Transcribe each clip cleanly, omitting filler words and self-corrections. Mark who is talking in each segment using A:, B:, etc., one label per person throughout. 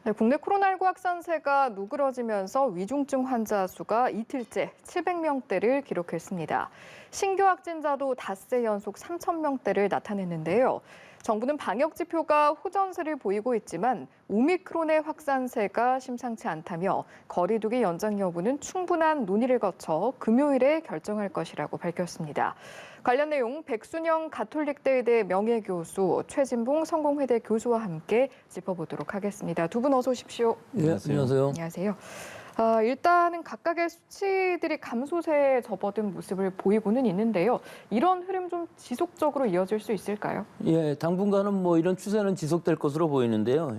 A: 네, 국내 코로나19 확산세가 누그러지면서 위중증 환자 수가 이틀째 700명대를 기록했습니다. 신규 확진자도 닷새 연속 3,000명대를 나타냈는데요. 정부는 방역 지표가 호전세를 보이고 있지만 오미크론의 확산세가 심상치 않다며 거리 두기 연장 여부는 충분한 논의를 거쳐 금요일에 결정할 것이라고 밝혔습니다. 관련 내용 백순영 가톨릭대 의대 명예교수, 최진봉 성공회대 교수와 함께 짚어보도록 하겠습니다. 두 분 어서 오십시오.
B: 네, 안녕하세요.
A: 안녕하세요. 일단은 각각의 수치들이 감소세에 접어든 모습을 보이고는 있는데요. 이런 흐름 좀 지속적으로 이어질 수 있을까요?
B: 예, 당분간은 뭐 이런 추세는 지속될 것으로 보이는데요.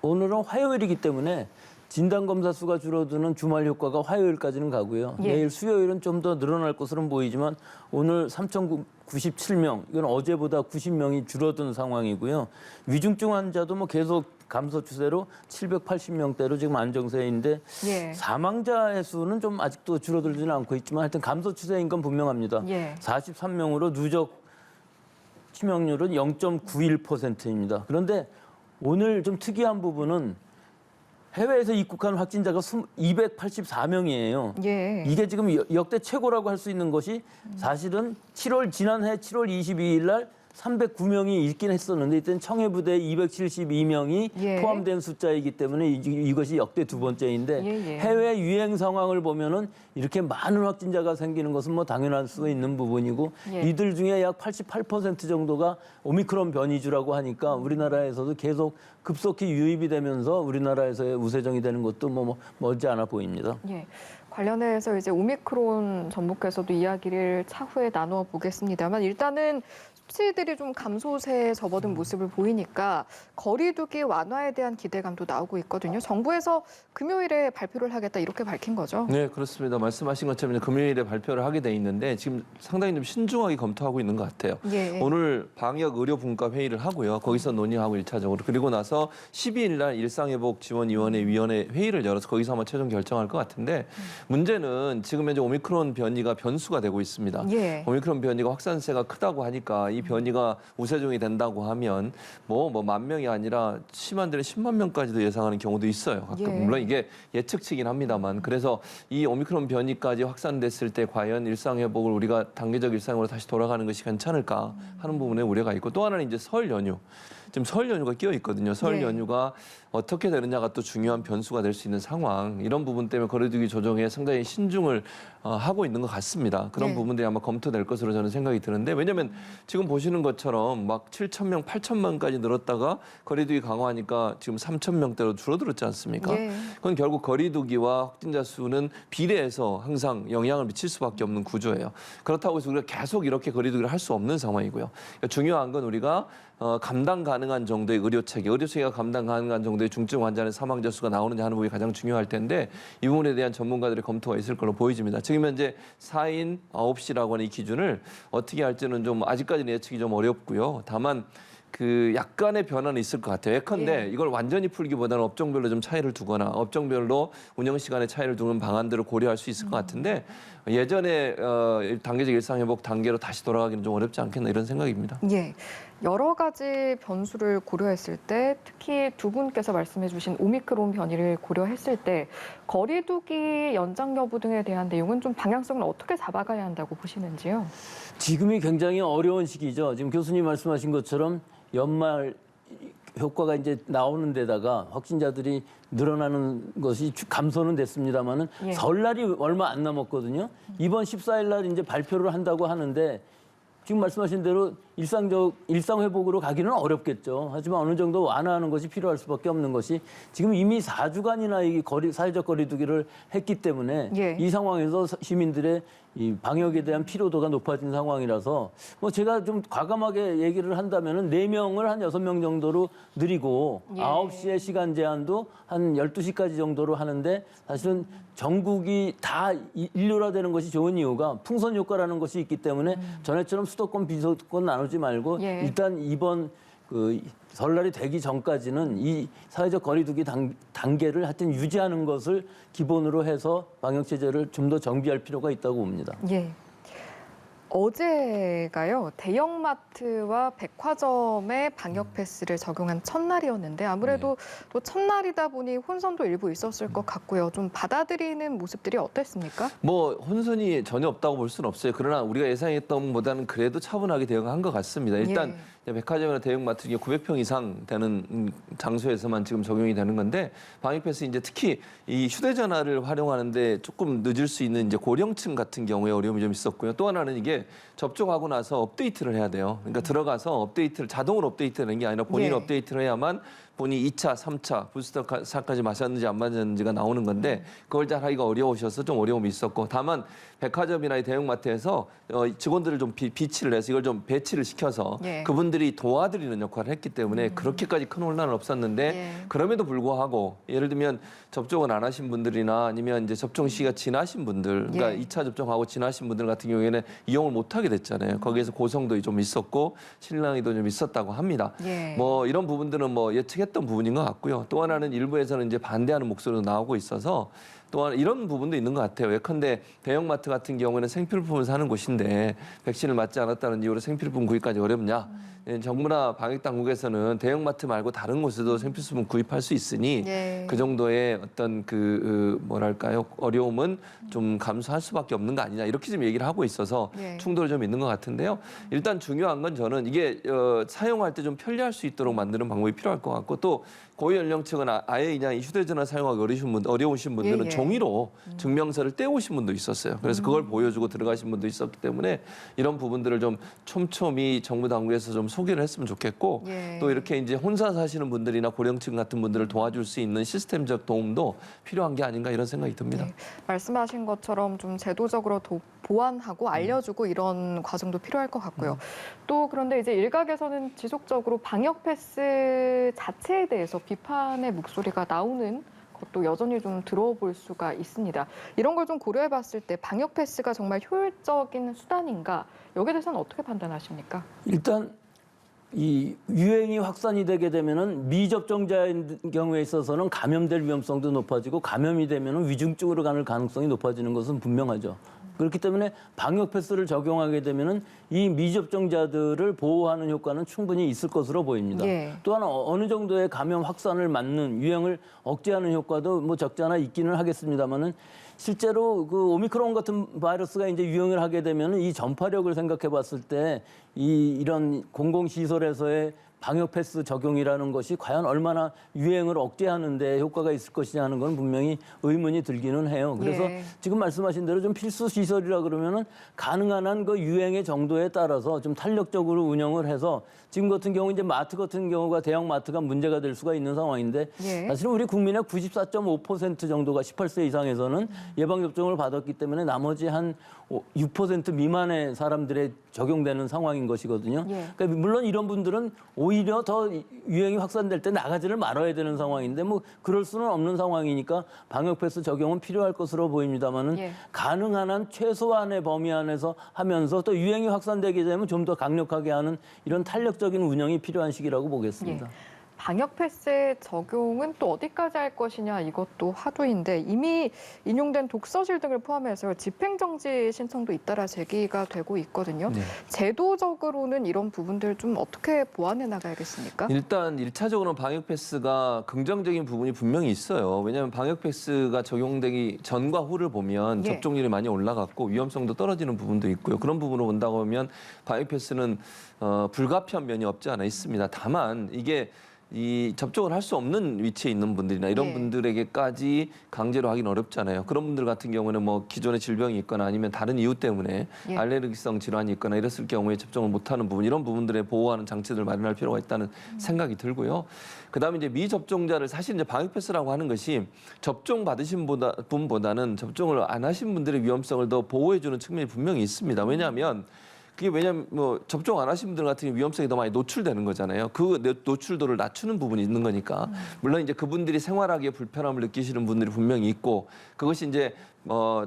B: 오늘은 화요일이기 때문에 진단검사 수가 줄어드는 주말 효과가 화요일까지는 가고요.
A: 예.
B: 내일 수요일은 좀 더 늘어날 것으로는 보이지만 오늘 3,097명, 이건 어제보다 90명이 줄어든 상황이고요. 위중증 환자도 뭐 계속 감소 추세로 780명대로 지금 안정세인데
A: 예.
B: 사망자의 수는 좀 아직도 줄어들지는 않고 있지만 하여튼 감소 추세인 건 분명합니다.
A: 예.
B: 43명으로 누적 치명률은 0.91%입니다. 그런데 오늘 좀 특이한 부분은 해외에서 입국한 확진자가 284명이에요.
A: 예.
B: 이게 지금 역대 최고라고 할 수 있는 것이 사실은 지난해 7월 22일 날 309명이 있긴 했었는데 이때는 청해부대 272명이
A: 예.
B: 포함된 숫자이기 때문에 이것이 역대 두 번째인데
A: 예.
B: 해외 유행 상황을 보면은 이렇게 많은 확진자가 생기는 것은 뭐 당연할 수 있는 부분이고
A: 예.
B: 이들 중에 약 88% 정도가 오미크론 변이주라고 하니까 우리나라에서도 계속 급속히 유입이 되면서 우리나라에서의 우세정이 되는 것도 뭐 멀지 않아 보입니다.
A: 예. 관련해서 이제 오미크론 전문가에서도 이야기를 차후에 나누어 보겠습니다만 일단은 수치들이 좀 감소세에 접어든 모습을 보이니까 거리 두기 완화에 대한 기대감도 나오고 있거든요. 정부에서 금요일에 발표를 하겠다 이렇게 밝힌 거죠?
C: 네, 그렇습니다. 말씀하신 것처럼 금요일에 발표를 하게 돼 있는데 지금 상당히 좀 신중하게 검토하고 있는 것 같아요.
A: 예.
C: 오늘 방역의료분과 회의를 하고요. 거기서 논의하고 1차적으로. 그리고 나서 12일 날 일상회복지원위원회 회의를 열어서 거기서 아마 최종 결정할 것 같은데 문제는 지금 현재 오미크론 변이가 변수가 되고 있습니다.
A: 예.
C: 오미크론 변이가 확산세가 크다고 하니까 이 변이가 우세종이 된다고 하면 뭐 10,000명이 아니라 심한 데는 10만 명까지도 예상하는 경우도 있어요. 가끔.
A: 예.
C: 물론 이게 예측치긴 합니다만 그래서 이 오미크론 변이까지 확산됐을 때 과연 일상회복을 우리가 단계적 일상으로 다시 돌아가는 것이 괜찮을까 하는 부분에 우려가 있고 또 하나는 이제 설 연휴. 지금 설 연휴가 끼어 있거든요. 설
A: 예.
C: 연휴가 어떻게 되느냐가 또 중요한 변수가 될 수 있는 상황. 이런 부분 때문에 거리두기 조정에 상당히 신중을 하고 있는 것 같습니다. 그런
A: 예.
C: 부분들이 아마 검토될 것으로 저는 생각이 드는데 왜냐하면 지금 보시는 것처럼 막 7,000명, 8,000명까지 늘었다가 거리두기 강화하니까 지금 3,000명대로 줄어들었지 않습니까?
A: 예.
C: 그건 결국 거리두기와 확진자 수는 비례해서 항상 영향을 미칠 수밖에 없는 구조예요. 그렇다고 해서 우리가 계속 이렇게 거리두기를 할 수 없는 상황이고요. 그러니까 중요한 건 우리가 감당 가능한 정도의 의료체계가 감당 가능한 정도의 중증 환자는 사망자 수가 나오느냐 하는 부분이 가장 중요할 텐데 이 부분에 대한 전문가들의 검토가 있을 걸로 보여집니다. 지금 현재 4인 9시라고 하는 이 기준을 어떻게 할지는 좀 아직까지는 예측이 좀 어렵고요. 다만 그 약간의 변화는 있을 것 같아요. 예컨대
A: 예.
C: 이걸 완전히 풀기보다는 업종별로 좀 차이를 두거나 업종별로 운영 시간에 차이를 두는 방안들을 고려할 수 있을 것 같은데 예전에 단계적 일상회복 단계로 다시 돌아가기는 좀 어렵지 않겠나 이런 생각입니다.
A: 예. 여러 가지 변수를 고려했을 때 특히 두 분께서 말씀해 주신 오미크론 변이를 고려했을 때 거리 두기 연장 여부 등에 대한 내용은 좀 방향성을 어떻게 잡아가야 한다고 보시는지요?
B: 지금이 굉장히 어려운 시기죠. 지금 교수님 말씀하신 것처럼 연말 효과가 이제 나오는 데다가 확진자들이 늘어나는 것이 감소는 됐습니다만은
A: 예.
B: 설날이 얼마 안 남았거든요. 이번 14일 날 이제 발표를 한다고 하는데 지금 말씀하신 대로 일상 회복으로 가기는 어렵겠죠. 하지만 어느 정도 완화하는 것이 필요할 수밖에 없는 것이 지금 이미 4주간이나 이 사회적 거리두기를 했기 때문에
A: 예.
B: 이 상황에서 시민들의 이 방역에 대한 피로도가 높아진 상황이라서 뭐 제가 좀 과감하게 얘기를 한다면은 4명을 한 6명 정도로 늘리고
A: 예.
B: 9시의 시간 제한도 한 12시까지 정도로 하는데 사실은 전국이 다 일률화되는 것이 좋은 이유가 풍선 효과라는 것이 있기 때문에 전에처럼 수도권 비수도권 나누지 말고
A: 예.
B: 일단 이번 그 설날이 되기 전까지는 이 사회적 거리두기 단계를 하여튼 유지하는 것을 기본으로 해서 방역 체제를 좀 더 정비할 필요가 있다고 봅니다.
A: 예. 어제가요, 대형마트와 백화점에 방역 패스를 적용한 첫날이었는데 아무래도 또 첫날이다 보니 혼선도 일부 있었을 것 같고요. 좀 받아들이는 모습들이 어땠습니까?
C: 뭐 혼선이 전혀 없다고 볼 수는 없어요. 그러나 우리가 예상했던 것보다는 그래도 차분하게 대응한 것 같습니다. 일단 백화점이나 대형마트 중에 900평 이상 되는 장소에서만 지금 적용이 되는 건데 방역패스 이제 특히 이 휴대전화를 활용하는데 조금 늦을 수 있는 이제 고령층 같은 경우에 어려움이 좀 있었고요. 또 하나는 이게 접종하고 나서 업데이트를 해야 돼요. 그러니까 들어가서 업데이트를 자동으로 업데이트하는 게 아니라 본인이 업데이트를 해야만 본인이 2차, 3차 부스터샷까지 맞았는지 안 맞았는지가 나오는 건데 그걸 잘 하기가 어려우셔서 좀 어려움이 있었고 다만 백화점이나 이 대형마트에서 직원들을 좀 비치를 해서 이걸 좀 배치를 시켜서 그분들이 도와드리는 역할을 했기 때문에 그렇게까지 큰 혼란은 없었는데 그럼에도 불구하고 예를 들면 접종을 안 하신 분들이나 아니면 이제 접종 시기가 지나신 분들 그러니까 2차 접종하고 지나신 분들 같은 경우에는 이용을 못 하게 됐잖아요. 거기에서 고성도 좀 있었고 실랑이도 좀 있었다고 합니다. 뭐 이런 부분들은 뭐 예측했던 부분인 것 같고요. 또 하나는 일부에서는 이제 반대하는 목소리도 나오고 있어서 또한 이런 부분도 있는 것 같아요. 예컨대 대형마트 같은 경우에는 생필품을 사는 곳인데 백신을 맞지 않았다는 이유로 생필품 구입까지 어렵냐. 정부나 방역당국에서는 대형마트 말고 다른 곳에도 생필품 구입할 수 있으니 그 정도의 어떤 뭐랄까요 어려움은 좀 감수할 수밖에 없는 거 아니냐 이렇게 좀 얘기를 하고 있어서 충돌이 좀 있는 것 같은데요. 일단 중요한 건 저는 이게 사용할 때 좀 편리할 수 있도록 만드는 방법이 필요할 것 같고 또 고연령층은 아예 그냥 이 휴대전화 사용하기 어려우신 분들은 종이로 증명서를 떼오신 분도 있었어요. 그래서 그걸 보여주고 들어가신 분도 있었기 때문에 이런 부분들을 좀 촘촘히 정부 당국에서 좀 소개를 했으면 좋겠고 또 이렇게 이제 혼자 사시는 분들이나 고령층 같은 분들을 도와줄 수 있는 시스템적 도움도 필요한 게 아닌가 이런 생각이 듭니다.
A: 말씀하신 것처럼 좀 제도적으로 보완하고 알려주고 이런 과정도 필요할 것 같고요. 또 그런데 이제 일각에서는 지속적으로 방역 패스 자체에 대해서 비판의 목소리가 나오는 것도 여전히 좀 들어볼 수가 있습니다. 이런 걸 좀 고려해 봤을 때 방역 패스가 정말 효율적인 수단인가? 여기에 대해서는 어떻게 판단하십니까?
B: 일단 이 유행이 확산이 되게 되면은 미접종자인 경우에 있어서는 감염될 위험성도 높아지고 감염이 되면은 위중증으로 가는 가능성이 높아지는 것은 분명하죠. 그렇기 때문에 방역 패스를 적용하게 되면은 이 미접종자들을 보호하는 효과는 충분히 있을 것으로 보입니다. 또한 어느 정도의 감염 확산을 막는 유행을 억제하는 효과도 뭐 적지 않아 있기는 하겠습니다만은 실제로 그 오미크론 같은 바이러스가 이제 유행을 하게 되면은 이 전파력을 생각해 봤을 때 이런 공공시설에서의 방역 패스 적용이라는 것이 과연 얼마나 유행을 억제하는 데 효과가 있을 것이냐 하는 건 분명히 의문이 들기는 해요. 그래서 지금 말씀하신 대로 좀 필수 시설이라 그러면은 가능한 한 그 유행의 정도에 따라서 좀 탄력적으로 운영을 해서 지금 같은 경우 이제 마트 같은 경우가 대형 마트가 문제가 될 수가 있는 상황인데 사실은 우리 국민의 94.5% 정도가 18세 이상에서는 예방접종을 받았기 때문에 나머지 한 6% 미만의 사람들의 적용되는 상황인 것이거든요. 그러니까 물론 이런 분들은 오히려 더 유행이 확산될 때 나가지를 말아야 되는 상황인데 뭐 그럴 수는 없는 상황이니까 방역 패스 적용은 필요할 것으로 보입니다만은 가능한 한 최소한의 범위 안에서 하면서 또 유행이 확산되게 되면 좀 더 강력하게 하는 이런 탄력적인 운영이 필요한 시기라고 보겠습니다.
A: 방역 패스의 적용은 또 어디까지 할 것이냐 이것도 화두인데 이미 인용된 독서실 등을 포함해서 집행정지 신청도 잇따라 제기가 되고 있거든요. 제도적으로는 이런 부분들 좀 어떻게 보완해 나가야겠습니까?
C: 일단 1차적으로는 방역 패스가 긍정적인 부분이 분명히 있어요. 왜냐하면 방역 패스가 적용되기 전과 후를 보면 접종률이 많이 올라갔고 위험성도 떨어지는 부분도 있고요. 그런 부분으로 본다고 하면 방역 패스는 불가피한 면이 없지 않아 있습니다. 다만 이게 이 접종을 할 수 없는 위치에 있는 분들이나 이런 분들에게까지 강제로 하기는 어렵잖아요. 그런 분들 같은 경우는 뭐 기존에 질병이 있거나 아니면 다른 이유 때문에 알레르기성 질환이 있거나 이랬을 경우에 접종을 못하는 부분, 이런 부분들에 보호하는 장치들을 마련할 필요가 있다는 생각이 들고요. 그다음에 이제 미접종자를 사실 이제 방역 패스라고 하는 것이 접종 받으신 분보다는 접종을 안 하신 분들의 위험성을 더 보호해주는 측면이 분명히 있습니다. 왜냐하면 그게 왜냐하면 뭐 접종 안 하신 분들 같은 경우 위험성이 더 많이 노출되는 거잖아요. 그 노출도를 낮추는 부분이 있는 거니까. 물론 이제 그분들이 생활하기에 불편함을 느끼시는 분들이 분명히 있고 그것이 이제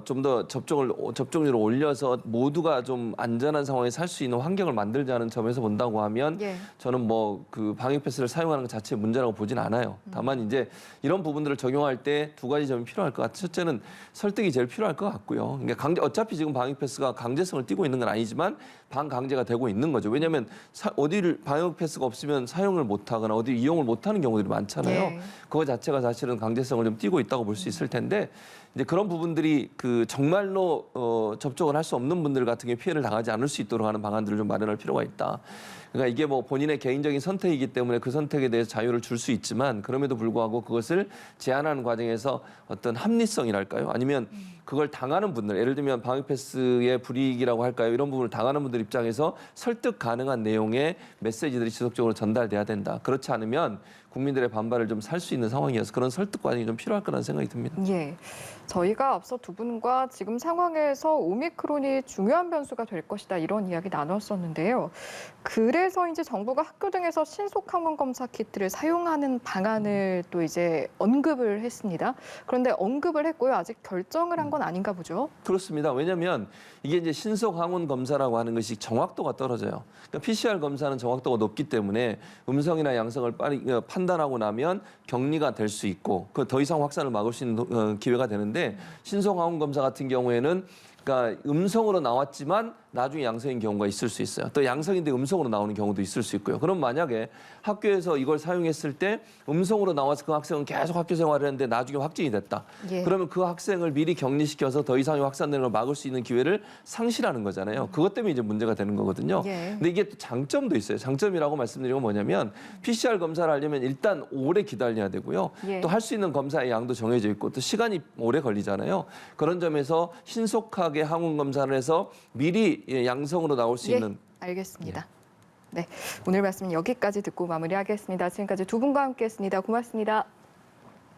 C: 좀 더 접종률을 올려서 모두가 좀 안전한 상황에 살 수 있는 환경을 만들자는 점에서 본다고 하면
A: 예.
C: 저는 뭐 그 방역 패스를 사용하는 것 자체의 문제라고 보진 않아요. 다만 이제 이런 부분들을 적용할 때 두 가지 점이 필요할 것 같아요. 첫째는 설득이 제일 필요할 것 같고요. 그러니까 어차피 지금 방역 패스가 강제성을 띠고 있는 건 아니지만 반강제가 되고 있는 거죠. 왜냐하면 어디를 방역 패스가 없으면 사용을 못하거나 어디 이용을 못하는 경우들이 많잖아요.
A: 예.
C: 그거 자체가 사실은 강제성을 좀 띠고 있다고 볼 수 있을 텐데 이제 그런 부분들이 그 정말로 접촉을 할 수 없는 분들 같은 경우에 피해를 당하지 않을 수 있도록 하는 방안들을 좀 마련할 필요가 있다. 그러니까 이게 뭐 본인의 개인적인 선택이기 때문에 그 선택에 대해서 자유를 줄 수 있지만 그럼에도 불구하고 그것을 제한하는 과정에서 어떤 합리성이랄까요? 아니면 그걸 당하는 분들, 예를 들면 방역 패스의 불이익이라고 할까요? 이런 부분을 당하는 분들 입장에서 설득 가능한 내용의 메시지들이 지속적으로 전달돼야 된다. 그렇지 않으면 국민들의 반발을 좀 살 수 있는 상황이어서 그런 설득 과정이 좀 필요할 거라는 생각이 듭니다.
A: 예. 저희가 앞서 두 분과 지금 상황에서 오미크론이 중요한 변수가 될 것이다 이런 이야기 나눴었는데요. 그래서 이제 정부가 학교 등에서 신속 항원 검사 키트를 사용하는 방안을 또 이제 언급을 했습니다. 그런데 언급을 했고요. 아직 결정을 한 건 아닌가 보죠.
C: 그렇습니다. 왜냐하면 이게 이제 신속 항원 검사라고 하는 것이 정확도가 떨어져요. 그러니까 PCR 검사는 정확도가 높기 때문에 음성이나 양성을 빨리 판단하고 나면 격리가 될 수 있고 그 더 이상 확산을 막을 수 있는 기회가 되는데 신속 항원 검사 같은 경우에는 그러니까 음성으로 나왔지만 나중에 양성인 경우가 있을 수 있어요. 또 양성인데 음성으로 나오는 경우도 있을 수 있고요. 그럼 만약에 학교에서 이걸 사용했을 때 음성으로 나와서 그 학생은 계속 학교 생활을 했는데 나중에 확진이 됐다.
A: 예.
C: 그러면 그 학생을 미리 격리시켜서 더 이상의 확산되는 걸 막을 수 있는 기회를 상실하는 거잖아요. 그것 때문에 이제 문제가 되는 거거든요.
A: 예.
C: 근데 이게 또 장점도 있어요. 장점이라고 말씀드린 건 뭐냐면 PCR 검사를 하려면 일단 오래 기다려야 되고요.
A: 예.
C: 또 할 수 있는 검사의 양도 정해져 있고 또 시간이 오래 걸리잖아요. 그런 점에서 신속하게 항원 검사를 해서 미리 양성으로 나올 수
A: 예.
C: 있는
A: 알겠습니다. 네, 오늘 말씀 여기까지 듣고 마무리하겠습니다. 지금까지 두 분과 함께했습니다. 고맙습니다.